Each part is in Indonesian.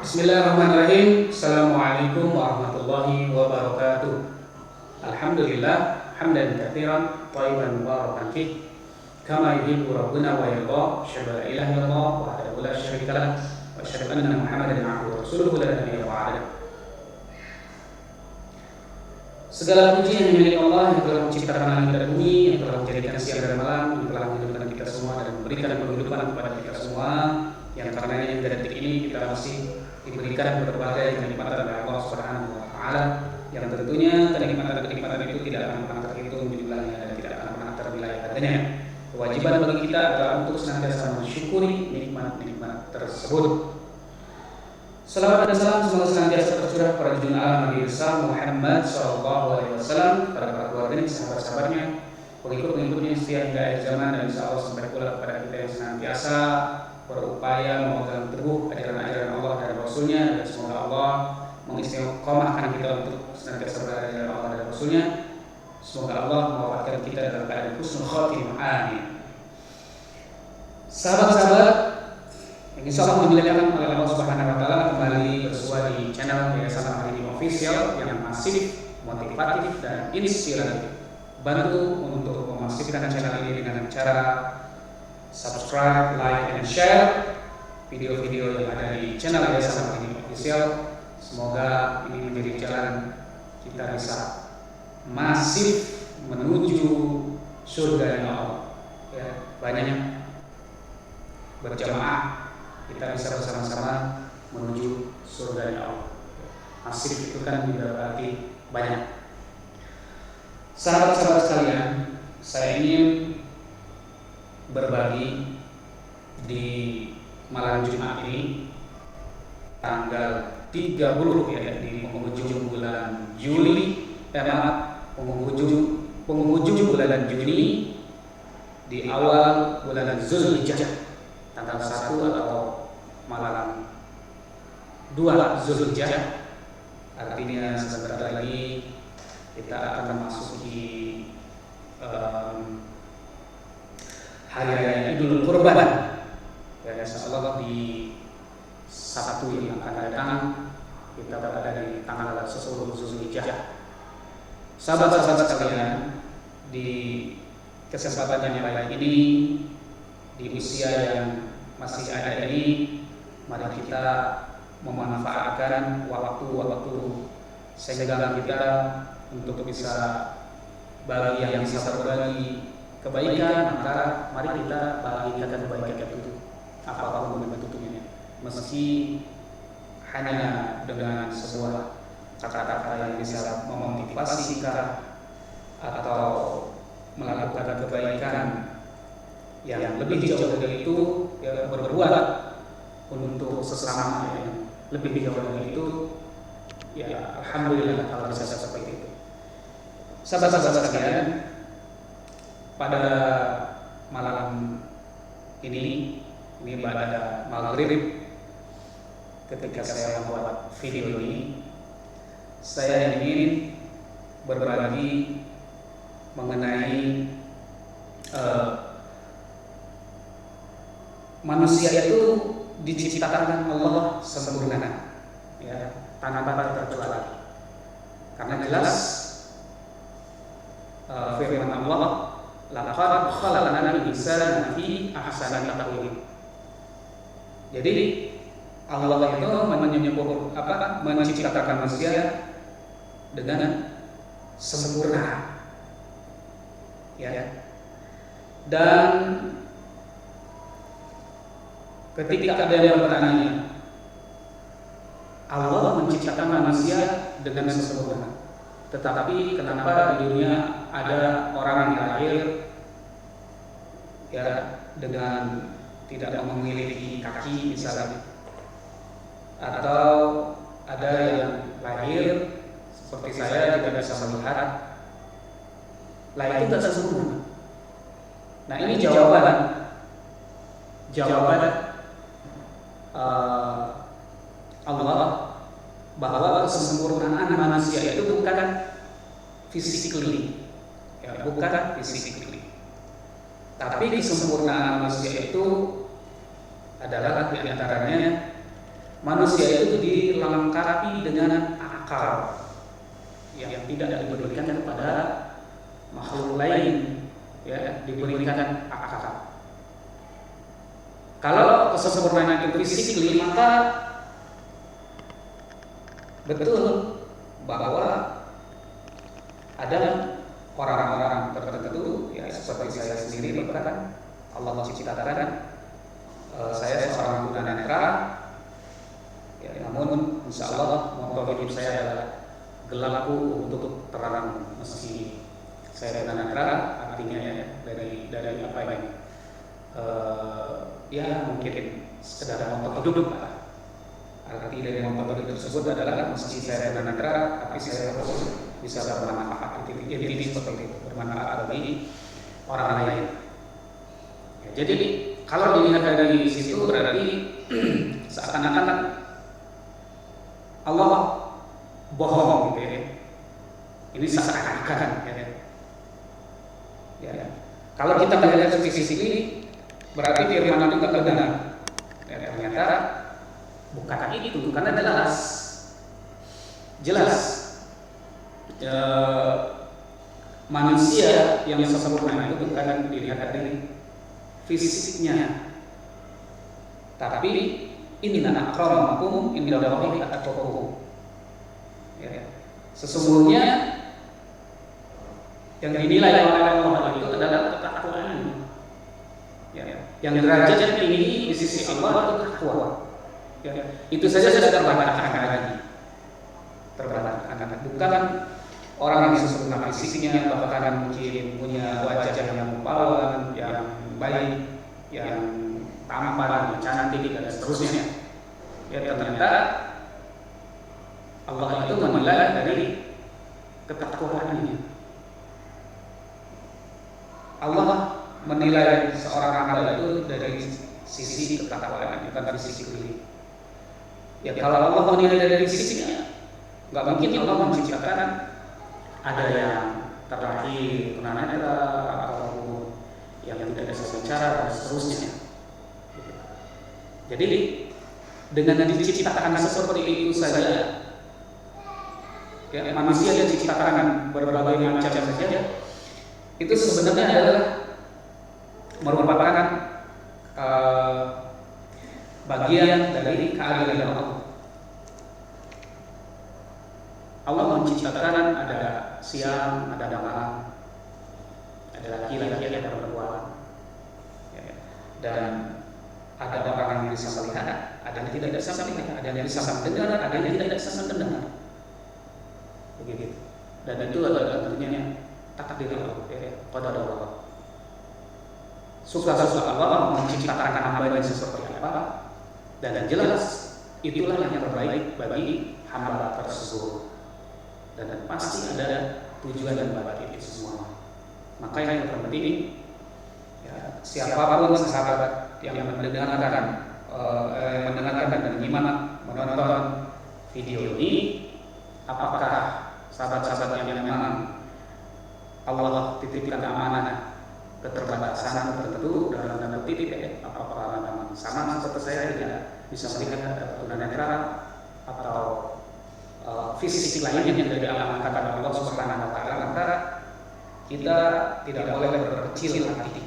Bismillahirrahmanirrahim. Assalamualaikum warahmatullahi wabarakatuh. Alhamdulillah hamdan katsiran thayyiban mubarakan fih kama yuhibbu rabbuna wa yarda. Asyhadu an la ilaha illallah wahdahu la syarika lah wa asyhadu anna Muhammadan abduhu wa rasuluhu la nabiyya ba'da. Segala puji yang milik Allah yang telah menciptakan langit dan bumi, yang telah menjadikan siang dan malam, yang telah menghidupkan kita semua dan memberikan penghidupan kepada kita semua, yang karenanya hingga detik ini kita masih diberikan berbagai kenikmatan dari Allah Subhanahu wa taala, yang tentunya kenikmatan itu tidak akan pernah terhitung jumlahnya dan tidak akan pernah ternilai harganya. Kewajiban bagi kita adalah untuk senantiasa mensyukuri nikmat-nikmat tersebut. Salawat dan salam semoga senantiasa tercurah kepada junjungan alam Nabi besar Muhammad sallallahu alaihi wasallam, pada para keluarganya, sahabat-sahabatnya, pengikut-pengikutnya setia hingga akhir zaman, dan insyaallah sampai pula kepada kita yang senantiasa berupaya memegang teguh ajaran-ajaran Allah dan Rasulnya, dan semoga Allah mengistiqomahkan kita untuk senantiasa berada di jalan Allah dan Rasulnya. Semoga Allah mewafatkan kita dalam keadaan husnul khotimah. Amin. Sahabat-sahabat yang insyaallah dimuliakan oleh Allah Subhanahu wa taala, kembali bersua di channel Yayasan Al-Hadim Official yang masif, motivatif dan inspiratif. Bantu untuk memasifkan channel ini dengan cara subscribe, like, and share video-video yang ada di channel Yayasan Al-Hadim Official. Semoga ini menjadi jalan kita bisa masif menuju surga Allah. Ya, banyak berjamaah kita bisa bersama-sama menuju surga Allah. Masif itu kan juga berarti banyak. Sahabat-sahabat sekalian, saya ingin berbagi di malam Jumat ini tanggal 30 ya, di penghujung bulan Juli, penghujung bulan Juni, di awal bulan Zulhijjah, tanggal 1 atau malam 2 Zulhijjah. Artinya sebentar lagi kita akan memasuki hari raya Idul Kurban. Ya, insyaallah di Sabtu yang akan datang kita berada di tanggal 10 Zulhijjah. Sahabat-sahabat sekalian, di kesempatan yang baik ini, di usia yang masih ada ini, mari kita memanfaatkan waktu-waktu senggang kita untuk bisa bagi yang bisa berbagi kebaikan, maka mari kita bagikan kebaikan itu apapun bentuknya, meski hanya dengan sebuah kata-kata yang bisa memotivasi kita atau melakukan kebaikan yang lebih jauh dari itu, ya, berbuat untuk sesama yang lebih jauh dari itu, ya alhamdulillah kalau bisa seperti itu. Sahabat-sahabat sekalian, pada malam ini pada maghrib, ketika saya membuat video ini, saya ingin berbagi mengenai manusia itu diciptakan Allah sempurna, ya, tanpa terkecuali. Karena jelas firman Allah, laqad khalaqnal insana fi ahsani taqwim. Jadi Allah itu menciptakan manusia dengan sempurna, ya. Dan ketika ada yang bertanya, Allah menciptakan manusia dengan sempurna, tetapi kenapa di dunia ada orang yang lahir, ya, dengan tidak memiliki kaki misalnya, atau ada yang lahir seperti saya tidak bisa melihat, lah itu tidak sempurna. Nah, ini jawaban Allah bahwa kesempurnaan manusia itu bukan physically, ya, bukan physically, tapi kesempurnaan manusia itu adalah diantaranya manusia itu dilengkapi dengan akal yang tidak diberikan kepada makhluk lain, ya, diberikan akal. Kalau kesempurnaan itu fisik, maka betul bahwa ada orang-orang tertentu, ya seperti saya sendiri, bahkan Allah menciptakan saya seorang tunanetra, ya, namun insya Allah moto hidup saya adalah gelapku untuk terang. Meski saya tunanetra, artinya ya dari apa ini? Ya mungkin sekedar moto hidup. Arti dari moto hidup tersebut adalah meski saya tunanetra, tapi saya harus bisa bermanfaat. Jadi seperti itu, bermanfaat bagi orang lain. Ya, jadi kalau dilihat dari situ berarti seakan-akan Allah bohong, gitu ya. Ini seakan-akan, ya. Ya. Kalau kita melihat dari sisi ini, berarti firman itu tidak benar. Ya, ternyata bukan itu, karena jelas manusia yang sempurna itu bukan dilihat dari fisiknya, tapi inna akramakum indallahi atqakum. Ya. Sesungguhnya yang dinilai oleh Allah itu adalah ketakwaan. Ya. Yang derajatnya tinggi di sisi Allah itu takwa. Ya. Itu saja sudah terbantahkan lagi. Bukan orang yang sempurna fisiknya, bahkan mungkin punya wajah yang mempawan, yang baik, yang tampan, yang cantik, dan seterusnya. Ya, ternyata Allah itu menilai dari ketakwaannya. Allah menilai seorang hamba itu dari sisi ketakwaannya, bukan dari sisi diri. Ya, kalau Allah menilai dari sisinya, nggak mungkin Allah menciptakan ada yang terlahir tunanetra ataupun yang tidak bisa bicara dan seterusnya. Jadi dengan diciptakan seperti itu saja, ya, manusia yang diciptakan berbagai macam saja, itu sebenarnya adalah merupakan bagian dari keadilan Allah. Allah menciptakan ada siang, ada malam, ada laki-laki, ada perempuan, ya, dan ada orang yang bisa melihat, ada yang tidak bisa melihat, ada yang bisa mendengar, ada yang tidak bisa mendengar, begitu. Dan itu adalah tentunya takdir Allah, ya, qadar Allah. Suka-suka Allah menciptakan hamba yang seperti apa, dan jelas itulah yang terbaik bagi hamba tersebut. Dan pasti ada tujuan dan bagi itu semua. Maka yang terpenting, ya, siapapun sahabat yang mendengarkan dan menonton video ini, apakah sahabat-sahabat yang memang Allah titipkan amanah keterbatasan tertentu dalam tanda kutip, ya, apakah memang sama seperti saya tidak bisa melihat tunanetra atau fisik lainnya yang dari diamankan oleh Allah Subhanahu wa taala, maka kita tidak boleh berkecil hati.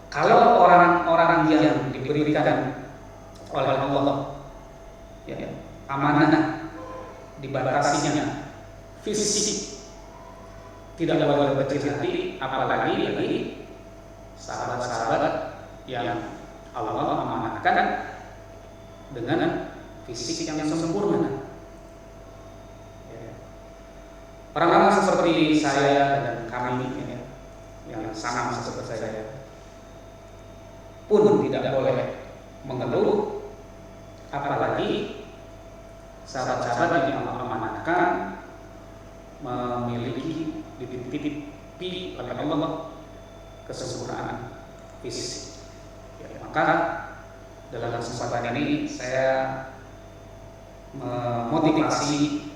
Kalau orang-orang yang diberikan oleh Allah, ya, amanah dibatasinya fisik, tidak boleh berkecil hati, apalagi bagi sahabat-sahabat yang Allah amanahkan dengan fisik yang sempurna. Ya. Orang-orang seperti saya dan kami, ya, yang sama seperti saya pun tidak boleh mengeluh, apalagi sahabat-sahabat yang Allah amanahkan memiliki dititipi oleh Allah kesempurnaan fisik. Ya, maka dalam kesempatan ini saya memotivasi,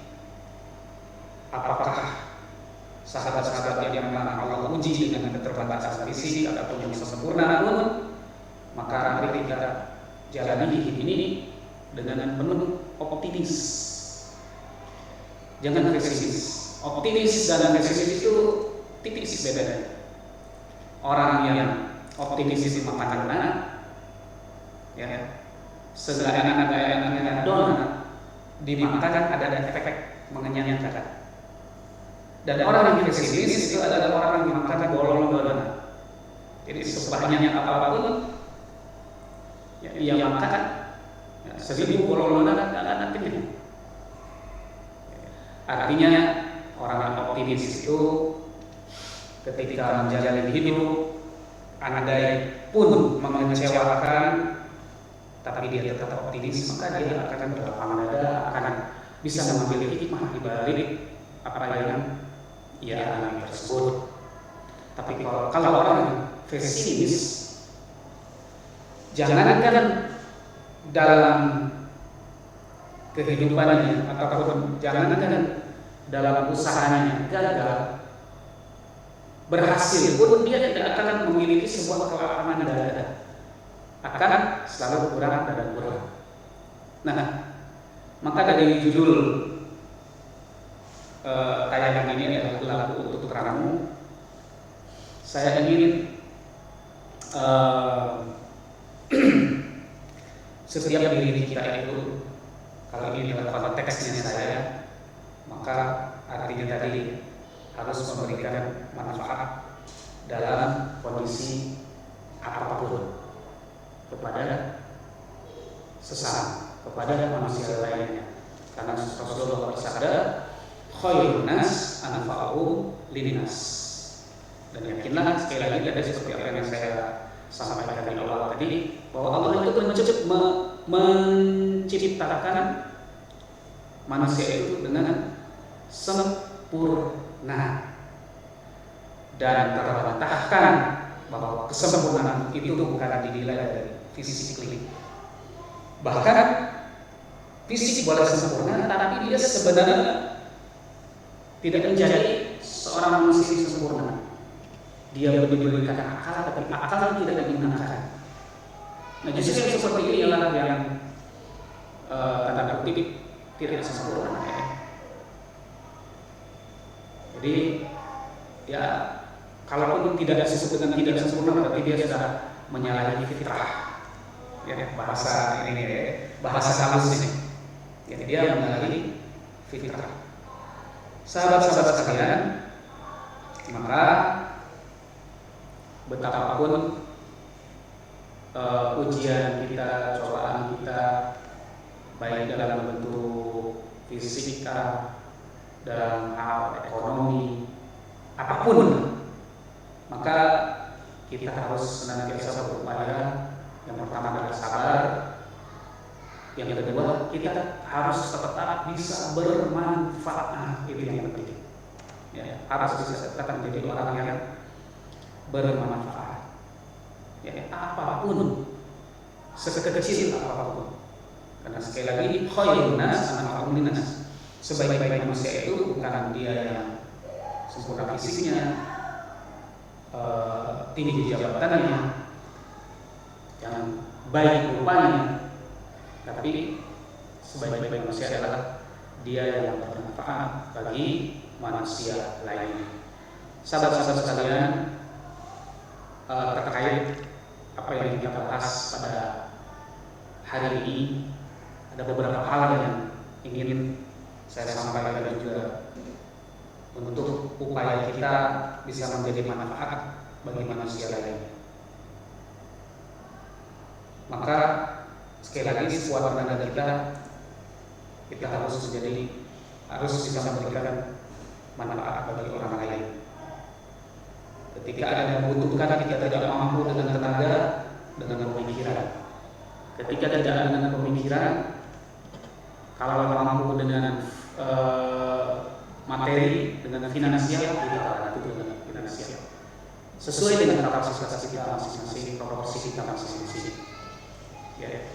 apakah sahabat-sahabat yang memang Allah uji dengan keterbatasan fisik ataupun yang sempurna pun, maka mari kita jalani hidup ini dengan penuh optimis. Jangan pesimis. Optimis dan pesimis itu tipis bedanya. Orang yang optimis itu makan donat, ya, seenak-enaknya donat dimakan ada efek mengenyangkan. Dan orang yang pesimis itu adalah orang yang makan bolong donat. Jadi sebanyak apapun yang makan, ya, 1000 bolong donat akan kenyang. Artinya orang yang optimis itu ketika menjalani hidup, andai pun mengecewakan, tapi dia tetap optimis, maka dia akan berlapang dada, akan bisa mengambil hikmah di balik apa yang ia alami tersebut. Tapi kalau orang pesimis, jangankan dalam kehidupannya ataupun jangankan dalam usahanya gagal, berhasil pun dia tidak akan memiliki sebuah kelapangan dada, akan selalu kurang dan kurang. Nah, maka dari judul tayangan ini adalah Lagu Untuk Terangmu, saya ingin setiap diri kita itu, kalau ini adalah konteksnya saya, maka artinya tadi harus memberikan manfaat dalam kondisi apapun kepada sesama, kepada manusia lainnya. Karena Rasulullah bersabda, khairun nas anfa'uhum linnas. Dan yakinlah, sekali lagi ada seperti apa yang saya sampaikan di awal tadi, bahwa Allah itu menciptakan manusia itu dengan sempurna, dan terbantahkan bahwa kesempurnaan itu bukan dinilai dari fisik. Bahkan fisik boleh sempurna, tapi dia sebenarnya tidak menjadi seorang manusia yang sempurna. Dia diberikan akal, tapi akal tidak digunakan. Nah, justru yang seperti ini adalah yang tanda kutip tidak sempurna. Jadi ya, kalaupun tidak disebut dengan tidak sempurna, berarti dia sudah menyalahi fitrah. Ya, bahasa ini ya, bahasa halus ini. Jadi dia menyalahi fitrah. Sahabat-sahabat sekalian, maka betapapun ujian kita, cobaan kita, baik dalam bentuk fisika, dalam hal ekonomi, apapun, maka kita harus senantiasa berupaya. Yang pertama adalah sabar, yang kedua kita harus tetap bisa bermanfaat. Itu yang penting, ya, harus bisa tetap menjadi orang yang bermanfaat, ya, apapun, sekecil apapun. Karena sekali lagi, khairun nas anfa'uhum linnas. Sebaik-baik manusia itu bukan dia yang sempurna fisiknya, tinggi jabatannya, yang baik rupanya, tapi sebaik-baik manusia adalah dia yang bermanfaat bagi manusia lainnya. Sahabat-sahabat sekalian, terkait apa yang kita bahas pada hari ini, ada beberapa hal yang ingin saya sampaikan juga untuk upaya kita bisa menjadi manfaat bagi manusia lain. Maka sekali lagi, sekuat tenaga kita harus bisa memberikan manfaat bagi orang lain. Ketika ada yang membutuhkan, kita tidak mampu dengan tenaga, dengan pemikiran. Ketika tidak ada dengan pemikiran, kalau mampu dengan materi, dengan finansial, kita bantu dengan finansial. Sesuai dengan kapasitas kita masing-masing, proporsi kita masing-masing. Ya.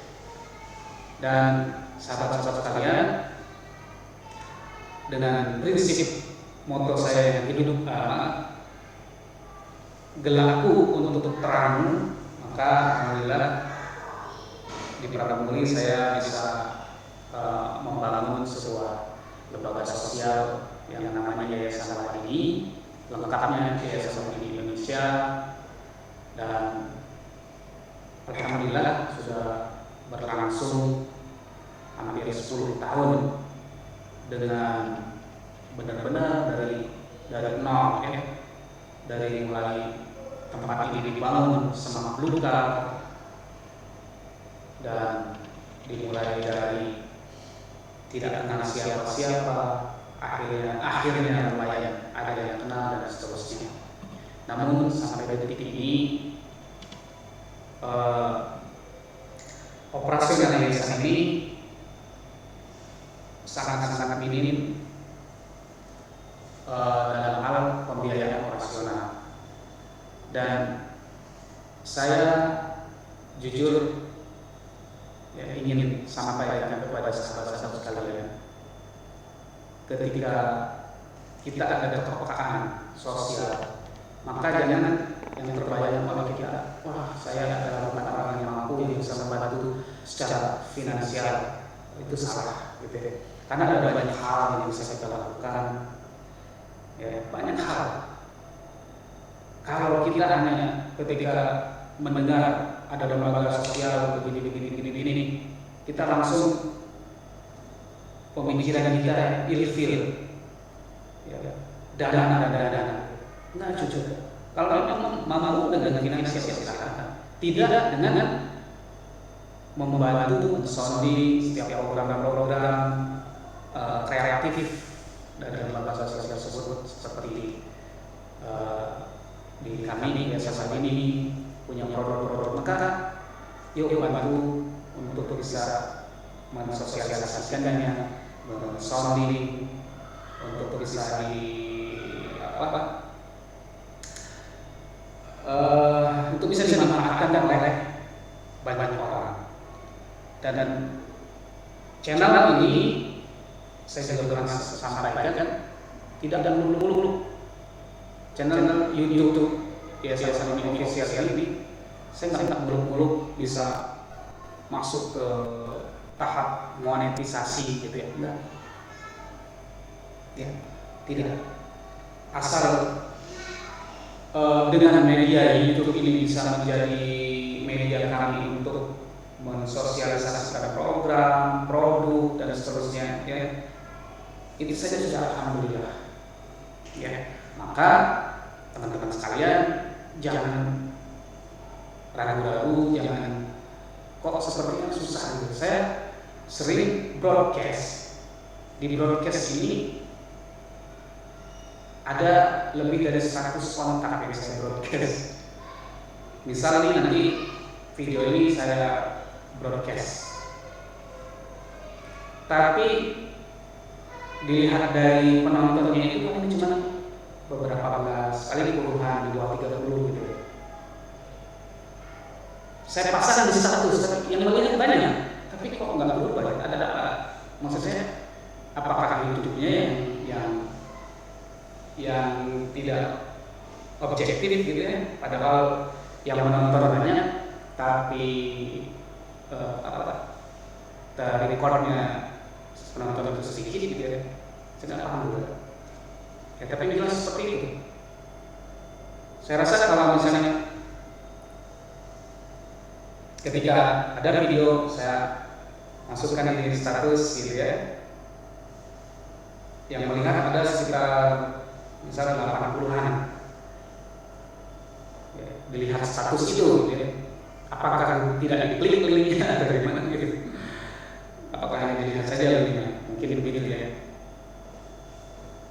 Dan sahabat-sahabat sekalian, dengan prinsip moto saya yang hidup amanah, gelarku untuk terangmu, maka alhamdulillah di Pramugari saya bisa membangun sebuah lembaga sosial yang namanya Yayasan Wadini, lengkapnya Yayasan Wadini Indonesia, dan alhamdulillah sudah berlangsung hampir 10 tahun dengan benar-benar dari nol ya, dari mulai tempat ini dibangun semak belukar dan dimulai dari tidak kenal siapa-siapa, akhirnya lumayan ada yang kenal dan seterusnya. Namun sampai detik ini operasional yayasan ini sangat-sangat minim dalam hal pembiayaan operasional, dan saya jujur ingin sampaikan kepada sahabat-sahabat sekalian, ketika kita ada kepekaan sosial, maka jangan yang terbayang oleh kita, wah saya adalah orang yang mampu yang bisa membantu secara finansial, itu salah gitu ya. Karena ada banyak hal yang bisa kita lakukan, ya, banyak hal. Kalau kita hanya ketika mendengar ada lembaga sosial begini, kita langsung pemikiran kita ilfil, ya, dana. Nah jujur, kalau memang mau dengan finansial silakan, tidak dengan membantu mensonding setiap program-program kreatif dari lembaga sosial tersebut, seperti di kami di Yayasan ini punya produk-produk, maka yuk bantu untuk bisa mensosialisasikannya, mensonding, untuk bisa untuk bisa dimanfaatkan oleh banyak orang. Dan channel ini saya juga pernah sampaikan, tidak ada muluk-muluk. Channel YouTube Yayasan ini official ini, saya nggak muluk-muluk bisa masuk ke tahap monetisasi gitu ya, enggak. Ya, tidak. Asal dengan media YouTube ini bisa menjadi media kami untuk mensosialisasikan program, produk dan seterusnya, ya, itu saja sudah alhamdulillah. Ya, maka teman-teman sekalian jangan ragu-ragu, jangan kok sepertinya susah gitu. Saya sering broadcast. Di broadcast ini ada lebih dari 100 kontak yang saya broadcast. Misal nih nanti video ini saya broadcast, tapi dilihat dari penontonnya itu paling cuma beberapa belas, kali puluhan, di bawah 30 gitu. Saya pasang di status, yang banyak, tapi kok nggak berubah? Ada apa? Maksudnya apakah YouTube-nya yang tidak objektif gitu ya? Padahal yang menonton banyak, tapi recordnya penonton itu sedikit gitu ya. Saya nggak paham juga. Ya, tapi jelas seperti itu. Saya rasa kalau misalnya ketika ada video saya masukkan di status gitu ya, yang melihat ada sekitar misalnya 80-an, ya, dilihat status itu gitu ya, apakah tidak diklik linknya dari mana gitu, apakah hanya dilihat saja linknya, mungkin begitu ya.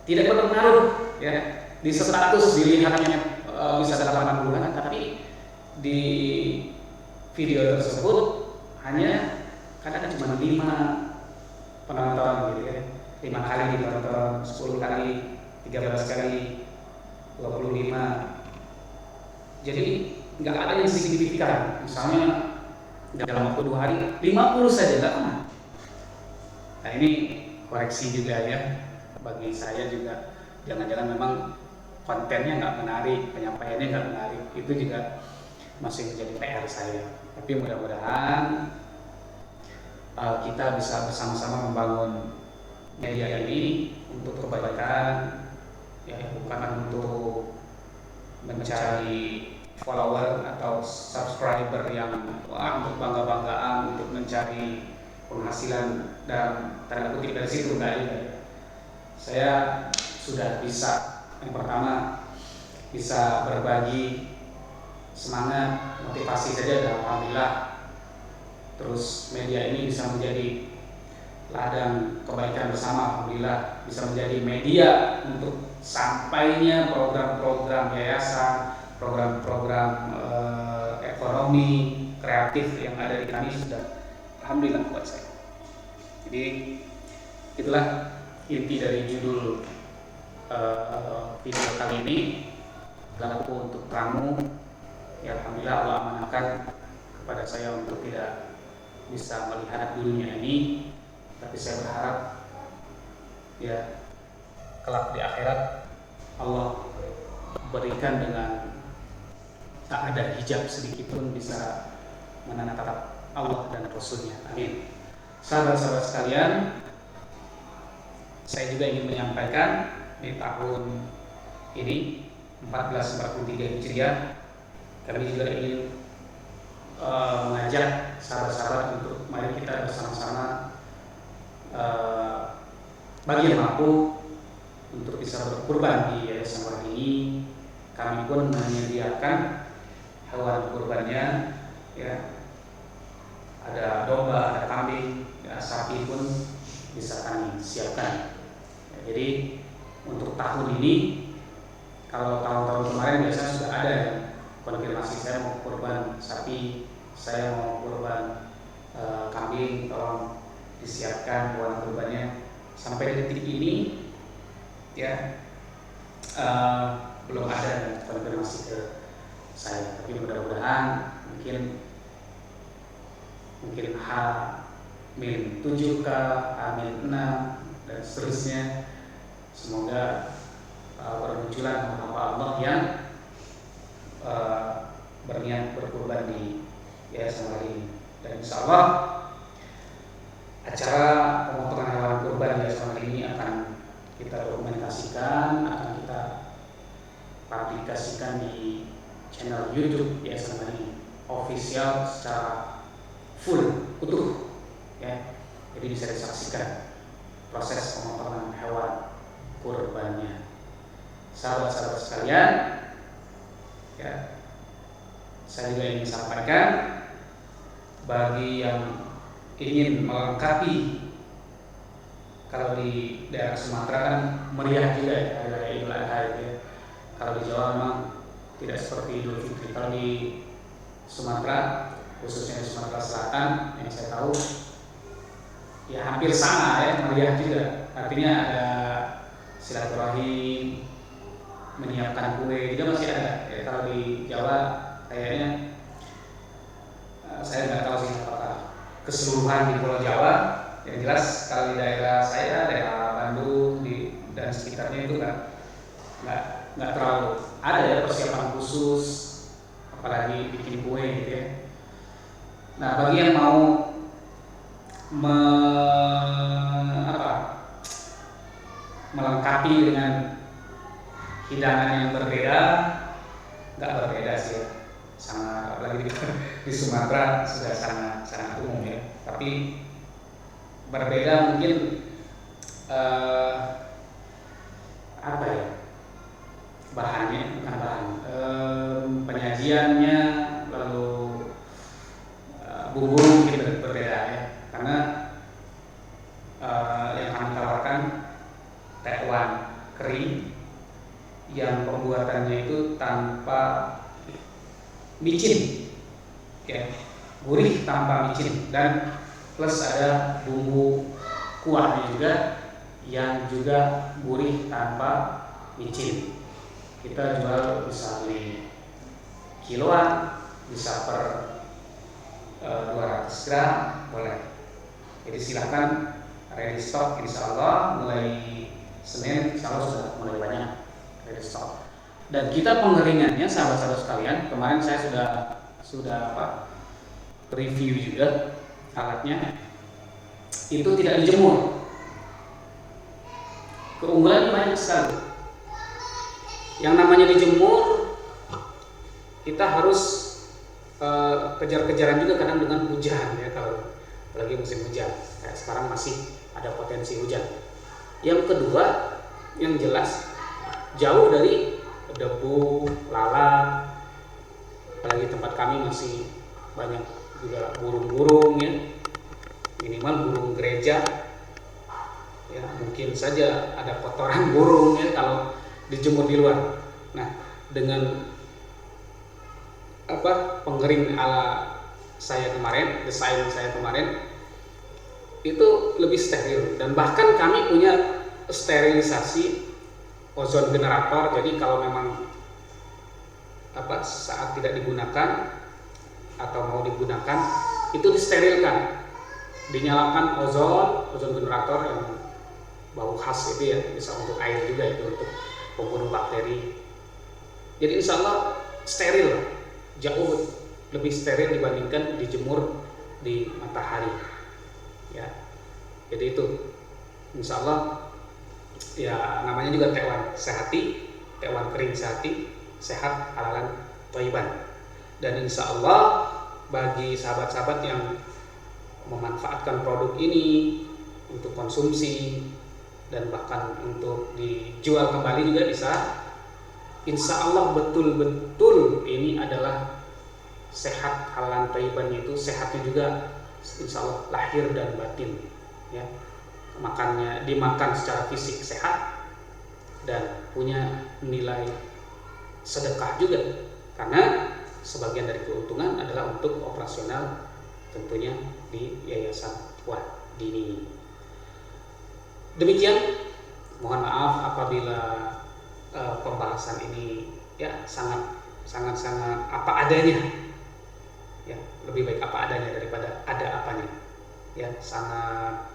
Tidak berpengaruh ya, di status dilihatnya bisa 80-an, tapi di video tersebut hanya kadang cuma 5 penonton gitu ya, 5 kali ditonton, 10 kali, 13 kali, 25. Jadi nggak ada yang signifikan. Misalnya dalam waktu 2 hari 50 saja nggak pernah. Nah ini koreksi juga ya, bagi saya juga, jangan-jangan memang kontennya nggak menarik, penyampaiannya nggak menarik, itu juga masih menjadi PR saya. Tapi mudah-mudahan kita bisa bersama-sama membangun media ini untuk kebaikan, ya bukan untuk mencari follower atau subscriber yang untuk bangga-banggaan, untuk mencari penghasilan dan tanda kutip dari situ, enggak ya. Saya sudah bisa, yang pertama bisa berbagi semangat, motivasi saja, dan alhamdulillah terus media ini bisa menjadi ladang kebaikan bersama, alhamdulillah bisa menjadi media untuk sampainya program-program yayasan, program-program ekonomi kreatif yang ada di kami, sudah alhamdulillah buat saya. Jadi itulah inti dari judul video kali ini, laku untuk kamu. Ya alhamdulillah Allah amanahkan kepada saya untuk tidak bisa melihat dunia ini, tapi saya berharap ya kelak di akhirat Allah berikan dengan tak ada hijab sedikit pun bisa menatap Allah dan Rasulnya. Amin. Sahabat-sahabat sekalian, saya juga ingin menyampaikan di tahun ini 1443 Hijriah, kami juga ingin mengajak sahabat-sahabat untuk mari kita bersama-sama bagi yang mampu untuk bisa berkurban di Yayasan Wahdini ini. Kami pun menyediakan hewan kurbannya, ya ada domba, ada kambing, ya, sapi pun bisa kami siapkan. Ya, jadi untuk tahun ini, kalau tahun-tahun kemarin biasanya sudah ada yang konfirmasi, saya mau kurban sapi, saya mau kurban kambing, tolong disiapkan hewan kurbannya. Sampai detik ini ya belum ada yang konfirmasi ke saya, tapi mudah-mudahan mungkin H-7 K, H-6 dan seterusnya, semoga bermunculan hamba Allah yang berniat berkurban di Yayasan Wahdini. Dan insya Allah acara pemotongan hewan kurban di Yayasan Wahdini akan kita dokumentasikan, akan kita publikasikan di channel YouTube Yayasan Wahdini official secara full, utuh, ya. Jadi bisa disaksikan proses pemotongan hewan kurbannya. Sahabat-sahabat sekalian, ya, saya juga ingin sampaikan bagi yang ingin melengkapi, kalau di daerah Sumatera kan meriah juga ya hari raya Idul Adha ya. Kalau di Jawa memang tidak seperti Idul Fitri. Kalau di Sumatera, khususnya di Sumatera Selatan yang saya tahu, ya hampir sama ya, meriah juga. Artinya ada silaturahim, menyiapkan kue juga masih ada. Ya, kalau di Jawa kayaknya saya nggak tahu sih apakah keseluruhan di Pulau Jawa. Yang jelas kalau di daerah saya, daerah Bandung dan sekitarnya itu kan nggak terlalu ada ya persiapan khusus, apalagi bikin kue gitu ya. Nah, bagi yang mau melengkapi dengan hidangan yang berbeda, nggak berbeda sih ya, sangat, apalagi di Sumatera sudah sangat umum ya. Tapi berbeda mungkin apa ya, bahannya, bukan bahan, penyajiannya, lalu bumbu mungkin berbeda ya, karena yang kami tawarkan tekwan kering yang pembuatannya itu tanpa micin, ya, gurih tanpa micin, dan plus ada bumbu kuahnya juga yang juga gurih tanpa micin. Kita jual bisa beli kiloan, bisa per 200 gram boleh. Jadi silahkan ready stock, insya Allah mulai Senin insya Allah sudah mulai banyak ready stock. Dan kita pengeringannya sahabat-sahabat sekalian, kemarin saya sudah review juga alatnya. itu tidak dijemur. Keunggulan banyak sekali. Yang namanya dijemur, kita harus kejar-kejaran juga kadang dengan hujan ya, kalau apalagi musim hujan. Kayak sekarang masih ada potensi hujan. Yang kedua, yang jelas jauh dari debu, lalat. Apalagi tempat kami masih banyak juga burung-burung ya, minimal burung gereja ya, mungkin saja ada kotoran burung ya kalau dijemur di luar. Nah, dengan pengering ala saya kemarin, desain saya kemarin itu lebih steril, dan bahkan kami punya sterilisasi ozon generator. Jadi kalau memang saat tidak digunakan atau mau digunakan itu disterilkan, dinyalakan ozon generator yang bau khas itu ya, bisa untuk air juga, itu untuk pembunuh bakteri. Jadi insya Allah steril, jauh lebih steril dibandingkan dijemur di matahari ya. Jadi itu insya Allah ya, namanya juga tekwan sehati, tekwan kering sehati, sehat halalan thayyiban. Dan insya Allah bagi sahabat-sahabat yang memanfaatkan produk ini untuk konsumsi dan bahkan untuk dijual kembali juga bisa, insya Allah betul-betul ini adalah sehat halalan thayyiban, itu sehatnya juga insya Allah lahir dan batin ya. Makannya dimakan secara fisik sehat dan punya nilai sedekah juga, karena sebagian dari keuntungan adalah untuk operasional tentunya di Yayasan Wahdini. Demikian, mohon maaf apabila pembahasan ini ya sangat apa adanya ya, lebih baik apa adanya daripada ada apanya ya. Sangat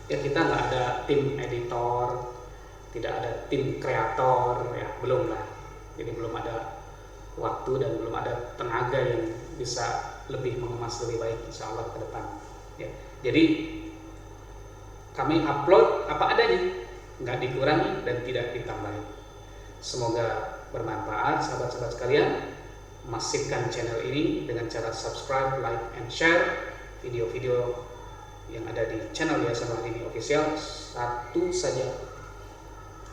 ya, kita nggak ada tim editor, tidak ada tim kreator ya, belum lah. Jadi belum ada waktu dan belum ada tenaga yang bisa lebih mengemas lebih baik insya Allah ke depan ya. Jadi kami upload apa adanya, nggak dikurangi dan tidak ditambahi. Semoga bermanfaat sahabat-sahabat sekalian. Masifkan channel ini dengan cara subscribe, like, and share video-video yang ada di channel Yayasan Wahdini Official. Satu saja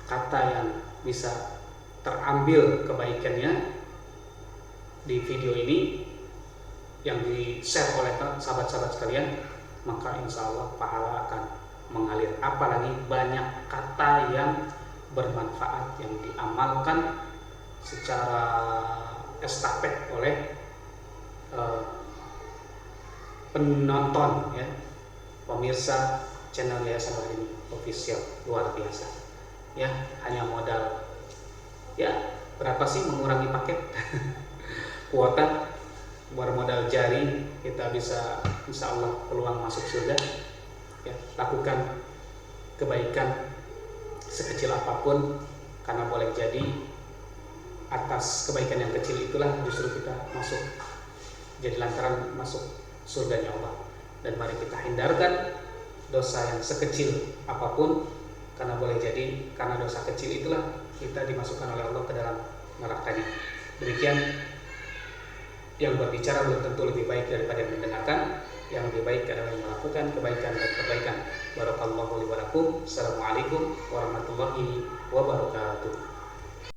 kata yang bisa terambil kebaikannya di video ini yang di-share oleh sahabat-sahabat sekalian, maka insya Allah pahala akan mengalir. Apalagi banyak kata yang bermanfaat yang diamalkan secara estafet oleh penonton ya, pemirsa channel Yayasan Wahdini Official. Luar biasa ya, hanya modal ya, berapa sih mengurangi paket kuota, bermodal jari kita bisa insya Allah peluang masuk surga ya. Lakukan kebaikan sekecil apapun, karena boleh jadi atas kebaikan yang kecil itulah justru kita masuk, jadi lantaran masuk surganya Allah. Dan mari kita hindarkan dosa yang sekecil apapun, karena boleh jadi karena dosa kecil itulah kita dimasukkan oleh Allah ke dalam nerakanya. Demikian, yang berbicara belum tentu lebih baik daripada yang mendengarkan. Yang lebih baik adalah yang melakukan kebaikan dan perbaikan. Barakallahu li wa lakum. Assalamualaikum warahmatullahi wabarakatuh.